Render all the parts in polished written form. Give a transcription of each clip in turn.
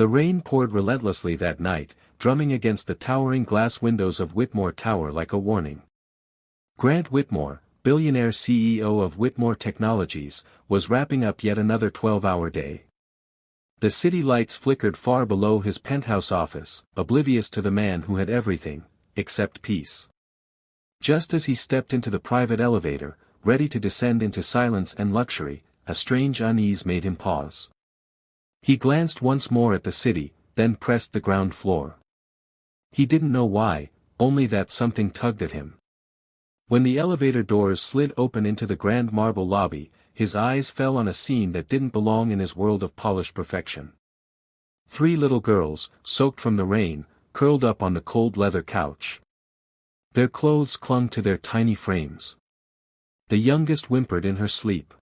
The rain poured relentlessly that night, drumming against the towering glass windows of Whitmore Tower like a warning. Grant Whitmore, billionaire CEO of Whitmore Technologies, was wrapping up yet another 12-hour day. The city lights flickered far below his penthouse office, oblivious to the man who had everything, except peace. Just as he stepped into the private elevator, ready to descend into silence and luxury, a strange unease made him pause. He glanced once more at the city, then pressed the ground floor. He didn't know why, only that something tugged at him. When the elevator doors slid open into the grand marble lobby, his eyes fell on a scene that didn't belong in his world of polished perfection. 3 little girls, soaked from the rain, curled up on the cold leather couch. Their clothes clung to their tiny frames. The youngest whimpered in her sleep.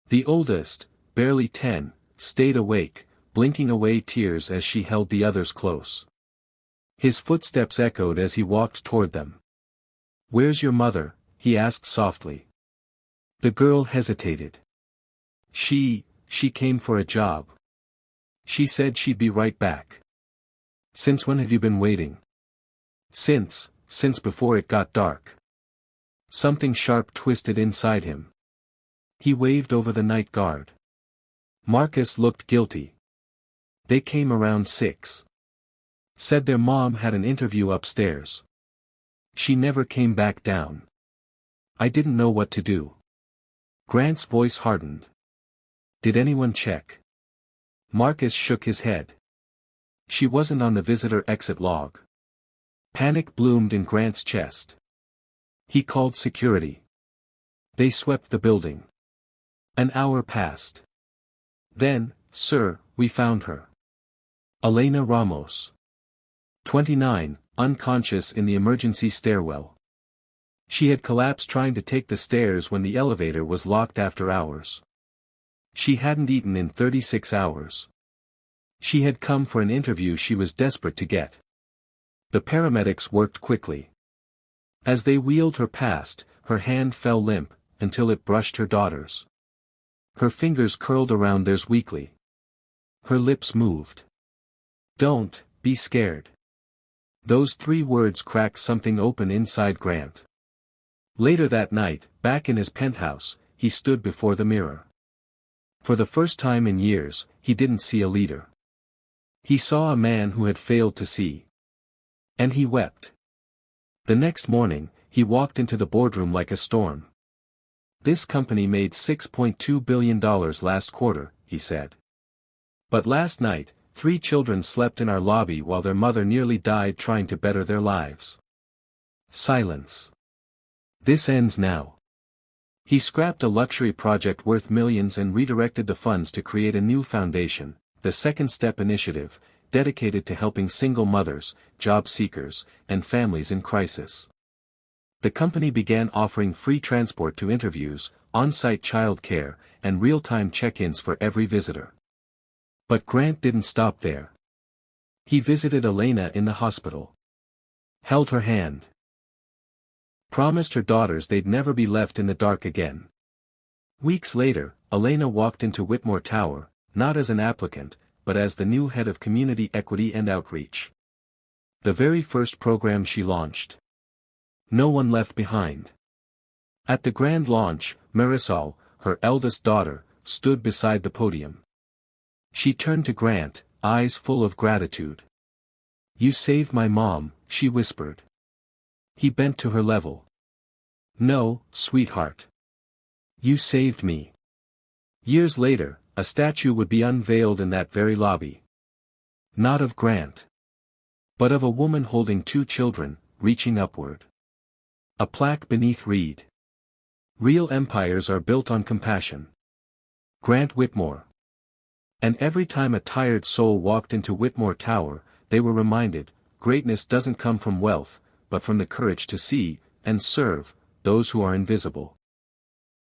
The oldest, barely 10, stayed awake, blinking away tears as she held the others close. His footsteps echoed as he walked toward them. "Where's your mother?" he asked softly. The girl hesitated. She came for a job. She said she'd be right back." "Since when have you been waiting?" Since before it got dark." Something sharp twisted inside him. He waved over the night guard. Marcus looked guilty. "They came around 6. Said their mom had an interview upstairs. She never came back down. I didn't know what to do." Grant's voice hardened. "Did anyone check?" Marcus shook his head. "She wasn't on the visitor exit log." Panic bloomed in Grant's chest. He called security. They swept the building. An hour passed. Then, "Sir, we found her. Elena Ramos. 29, unconscious in the emergency stairwell. She had collapsed trying to take the stairs when the elevator was locked after hours. She hadn't eaten in 36 hours. She had come for an interview she was desperate to get." The paramedics worked quickly. As they wheeled her past, her hand fell limp, until it brushed her daughter's. Her fingers curled around theirs weakly. Her lips moved. "Don't be scared." Those 3 words cracked something open inside Grant. Later that night, back in his penthouse, he stood before the mirror. For the first time in years, he didn't see a leader. He saw a man who had failed to see. And he wept. The next morning, he walked into the boardroom like a storm. "This company made $6.2 billion last quarter," he said. "But last night, 3 children slept in our lobby while their mother nearly died trying to better their lives." Silence. "This ends now." He scrapped a luxury project worth millions and redirected the funds to create a new foundation, the Second Step Initiative, dedicated to helping single mothers, job seekers, and families in crisis. The company began offering free transport to interviews, on-site child care, and real-time check-ins for every visitor. But Grant didn't stop there. He visited Elena in the hospital. Held her hand. Promised her daughters they'd never be left in the dark again. Weeks later, Elena walked into Whitmore Tower, not as an applicant, but as the new head of Community Equity and Outreach. The very first program she launched. No one left behind. At the grand launch, Marisol, her eldest daughter, stood beside the podium. She turned to Grant, eyes full of gratitude. "You saved my mom," she whispered. He bent to her level. "No, sweetheart. You saved me." Years later, a statue would be unveiled in that very lobby. Not of Grant. But of a woman holding 2 children, reaching upward. A plaque beneath read: "Real empires are built on compassion. Grant Whitmore." And every time a tired soul walked into Whitmore Tower, they were reminded, greatness doesn't come from wealth, but from the courage to see, and serve, those who are invisible.